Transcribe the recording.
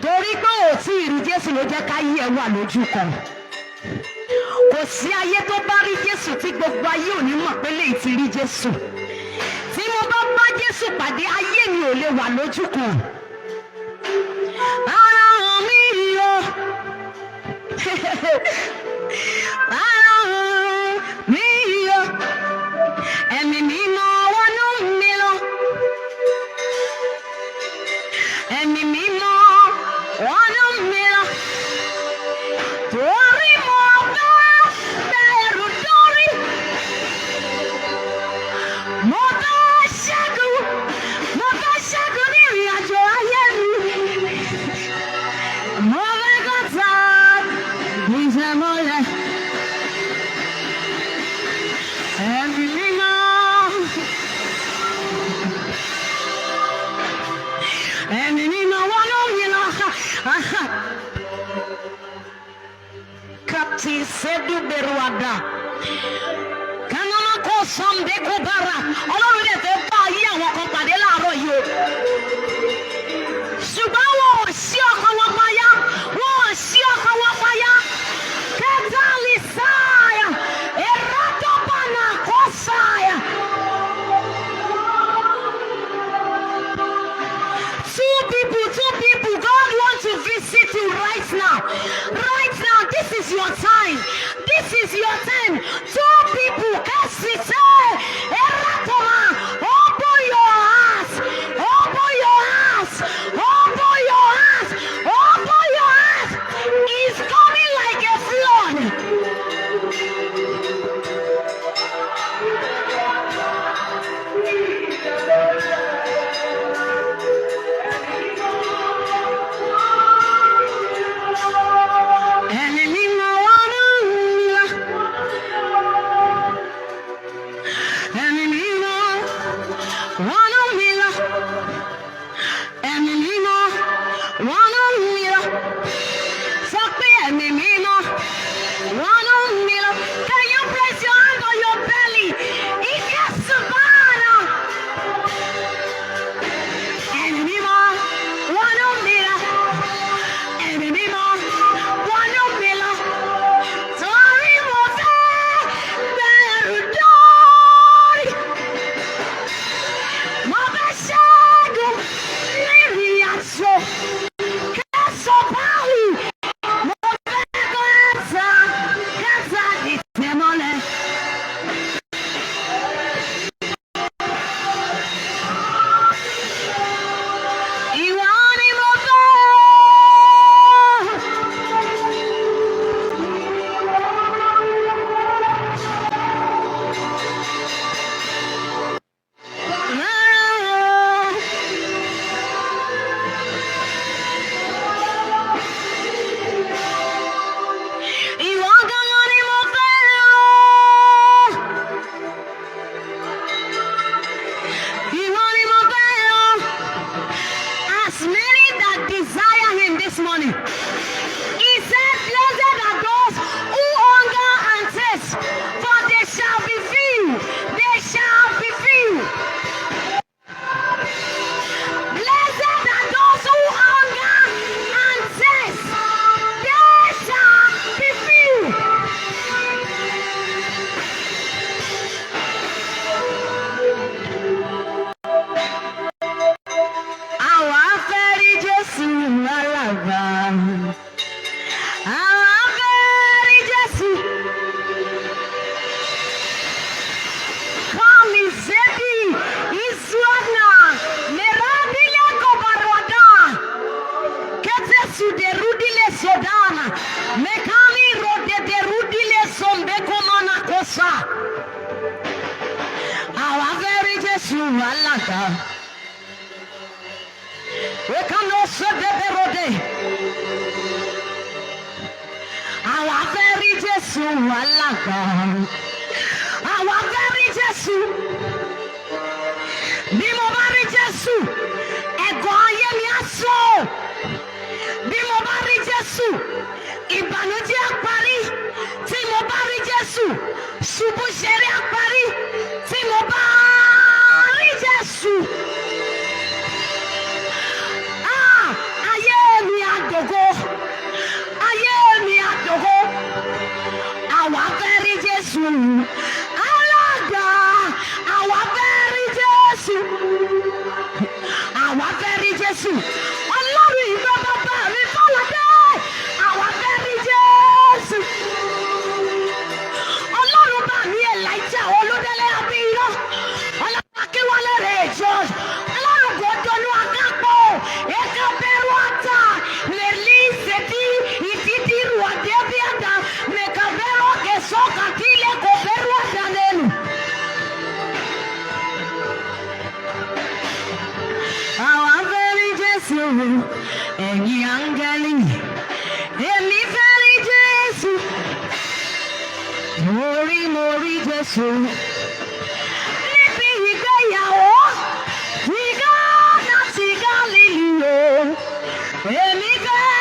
torí pé ò tí ì rí Jésù ló jẹ́ káyé ẹ wà lójú kan kò sí ayé tó bá rí Jésù tí gbogbo ayé ò ní mọ̀ pé lè ti rí Jésù tí mo bá bá Jésù pàdé ayé mi ò lè wà lójú kan ara mi yọ ara mi yọ ẹ̀mí mímọ́ wọnú mi lọ ẹ̀mí mímọ́ wọnú mi lọ torí mo bá bẹ̀rù dórí mo bá ṣẹ́gun ní ìrìn àjò ayé mi mo fẹ́ kọ́ta ìṣẹ́mọ́lẹ̀ ẹ̀mí mímọ́ ẹ̀mí mímọ́ wọnú mi lọ. Kapti sedu beruada kanana ko sambe ko bara Ọlọ́run dẹ̀ fẹ́ bá ayé àwọn kan pàdé láàárọ̀ yìí o ṣùgbọ́n wọn ò sí ọkàn wọn payá wọn ò sí ọkàn wọn payá kẹtàlí sáyà eratọ́bànà kó sáyà. Two people, God wants to visit you right now. Right now, this is your time. This is your time. Two people, open your heart. Open your heart. Open your heart. Open your heart. It's coming like a flood. Ìbànújẹ́ á parí tí mo bá rí Jésù. Ṣubú ṣeré á parí tí mo bá rí Jésù. Ayé mi á ẹ̀yin áńgẹ́lì èmi fẹ́ rí Jésù mo rí Jésù níbi ìgbéyàwó ti Gánà ti Gálílì o èmi fẹ́